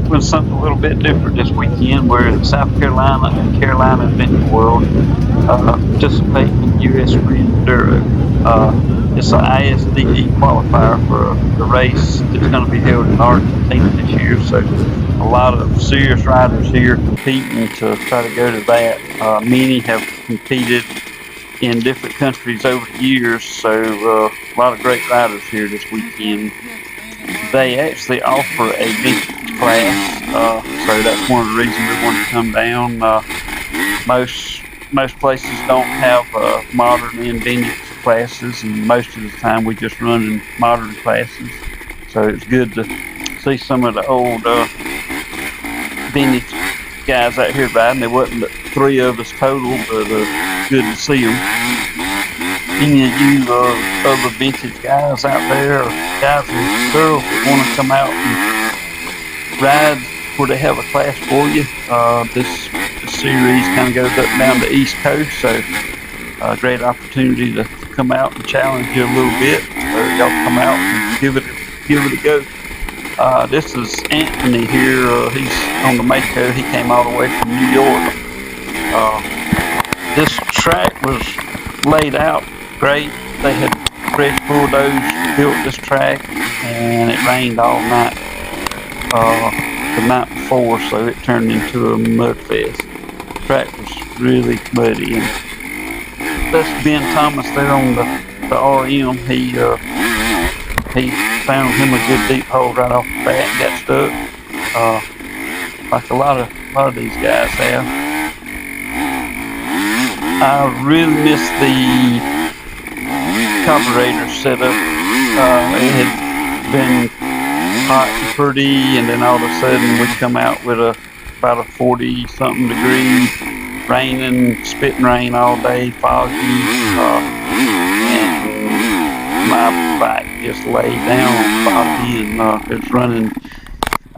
with something a little bit different this weekend. We're in South Carolina at Carolina Adventure World, participating in U.S. Sprint Enduro. It's an ISDE qualifier for the race that's going to be held in Argentina this year. So a lot of serious riders here competing to try to go to that. Many have competed in different countries over the years, so a lot of great riders here this weekend. They actually offer a vintage class, so that's one of the reasons we wanted to come down. Most places don't have modern and vintage classes, and most of the time we just run in modern classes. So it's good to see some of the old vintage guys out here riding. There wasn't but 3 of us total, but good to see them. Any of you other vintage guys out there, or guys and girls that want to come out and ride where they have a class for you, this series kind of goes up and down the East Coast, so a great opportunity to come out and challenge you a little bit. So y'all come out and give it a go. This is Anthony here. He's on the Mako. He came all the way from New York. This track was laid out great. They had fresh bulldozed built this track, and it rained all night the night before, so it turned into a mud fest. The track was really muddy, and that's Ben Thomas there on the RM. He found him a good deep hole right off the bat and got stuck, like a lot of these guys have. I really miss the carburetor setup. It had been hot and pretty, and then all of a sudden we come out with about a 40-something degree, raining, spitting rain all day, foggy, and my bike just laid down on the bottom, and it's running.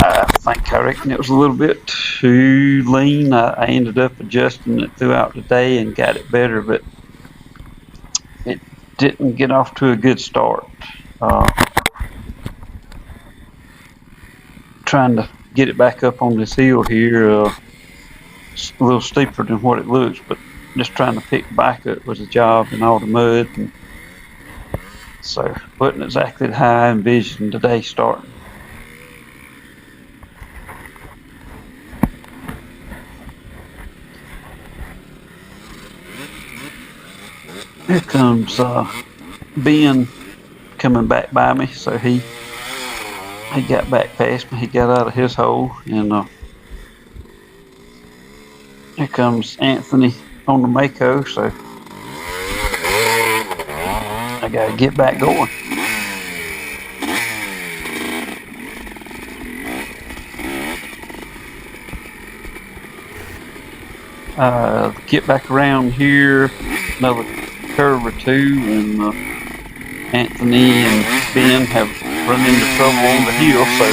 I reckon it was a little bit too lean. I ended up adjusting it throughout the day and got it better, but it didn't get off to a good start. Trying to get it back up on this hill here, it's a little steeper than what it looks, but just trying to pick back up was a job in all the mud, and so wasn't exactly how I envisioned the day starting. Here comes Ben coming back by me, so he got back past me. He got out of his hole, and here comes Anthony on the Mako, so I gotta get back going. Get back around here, another curve or two, and Anthony and Ben have run into trouble on the hill, so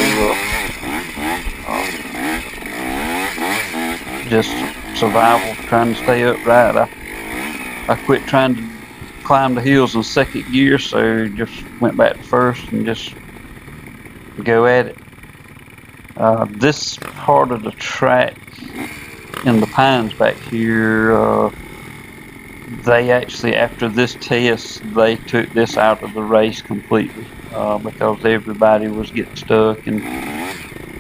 just survival, trying to stay upright. I quit trying to climb the hills in second gear, so just went back to first and just go at it. This part of the track in the pines back here, they actually, after this test, they took this out of the race completely, because everybody was getting stuck, and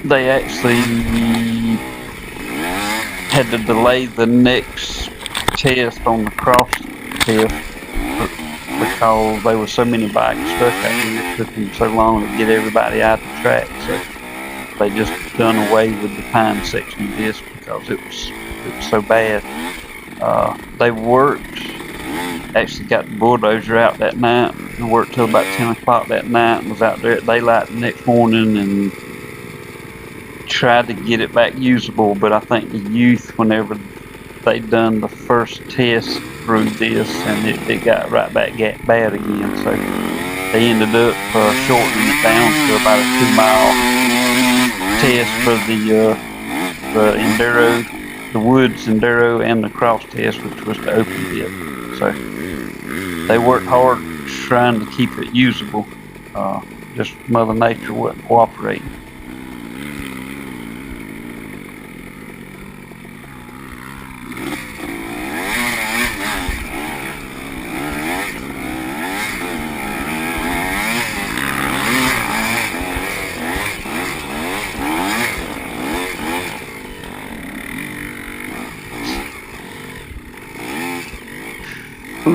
they actually had to delay the next test on the cross test because there were so many bikes stuck out here. It took them so long to get everybody out the track, so they just done away with the pine section of this because it was so bad. They actually got the bulldozer out that night and worked till about 10 o'clock that night, and was out there at daylight the next morning and tried to get it back usable. But I think the youth, whenever they done the first test through this, and it got right back bad again, so they ended up shortening it down to about a 2-mile test for the Enduro, the Woods Enduro, and the cross test, which was the open bit. So they worked hard trying to keep it usable. Just Mother Nature wasn't cooperating.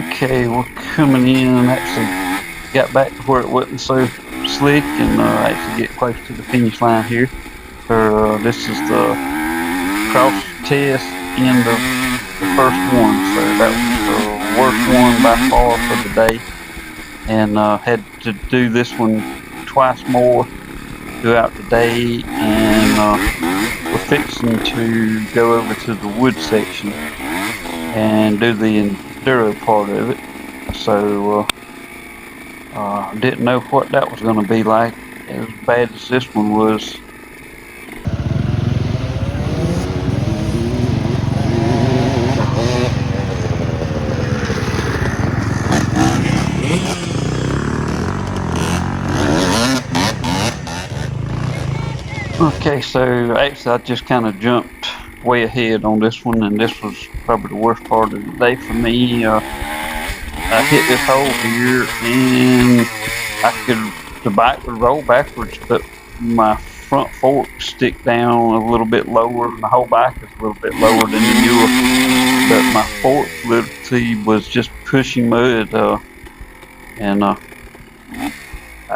Okay, we're coming in and actually got back to where it wasn't so slick and actually get close to the finish line here. This is the cross test end of the first one, so that was the worst one by far for the day, and had to do this one twice more throughout the day, and we're fixing to go over to the wood section and do the enduro part of it. So didn't know what that was going to be like, as bad as this one was. Okay, so actually I just kind of jumped way ahead on this one, and this was probably the worst part of the day for me. I hit this hole here, and the bike would roll backwards, but my front forks stick down a little bit lower. The whole bike is a little bit lower than the newer, but my fork literally was just pushing mud, and I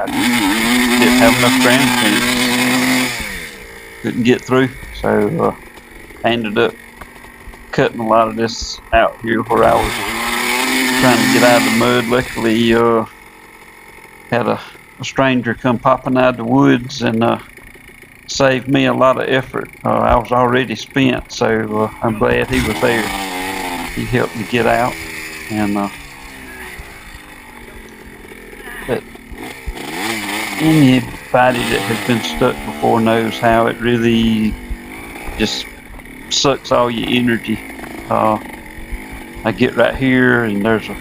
didn't have enough ground clearance. Couldn't get through, so I ended up cutting a lot of this out here where I was trying to get out of the mud. Luckily, had a stranger come popping out of the woods and saved me a lot of effort. I was already spent, so I'm glad he was there. He helped me get out, and but anybody that has been stuck before knows how it really just sucks all your energy. I get right here, and there's a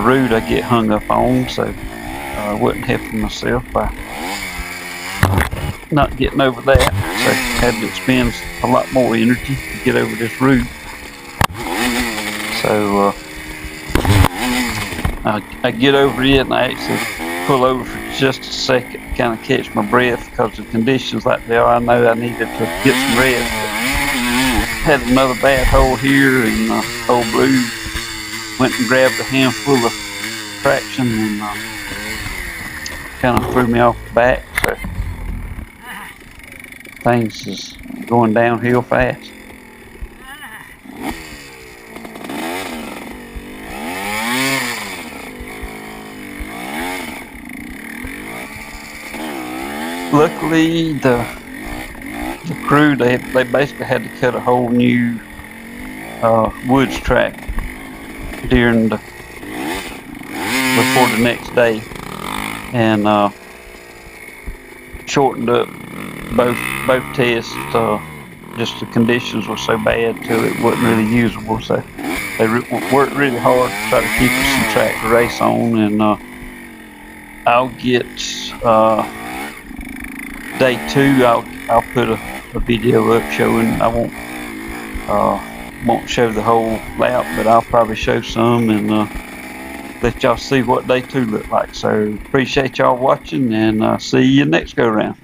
root I get hung up on, so I wasn't helping myself by not getting over that, so I had to expend a lot more energy to get over this root. So I get over it, and I actually pull over for just a second to kind of catch my breath, because the conditions like they are, I know I needed to get some rest. Had another bad hole here, and old Blue went and grabbed a handful of traction and kind of threw me off the back, so things is going downhill fast. Luckily, the crew, they basically had to cut a whole new woods track before the next day, and shortened up both tests. Just the conditions were so bad till it wasn't really usable, so they worked really hard to try to keep us some track to race on. And I'll get day 2. I'll put a video up showing. I won't show the whole lap, but I'll probably show some and let y'all see what day 2 looked like. So appreciate y'all watching, and see you next go around.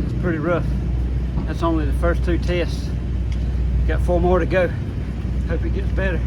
It's pretty rough. That's only the first 2 tests. Got 4 more to go. Hope it gets better.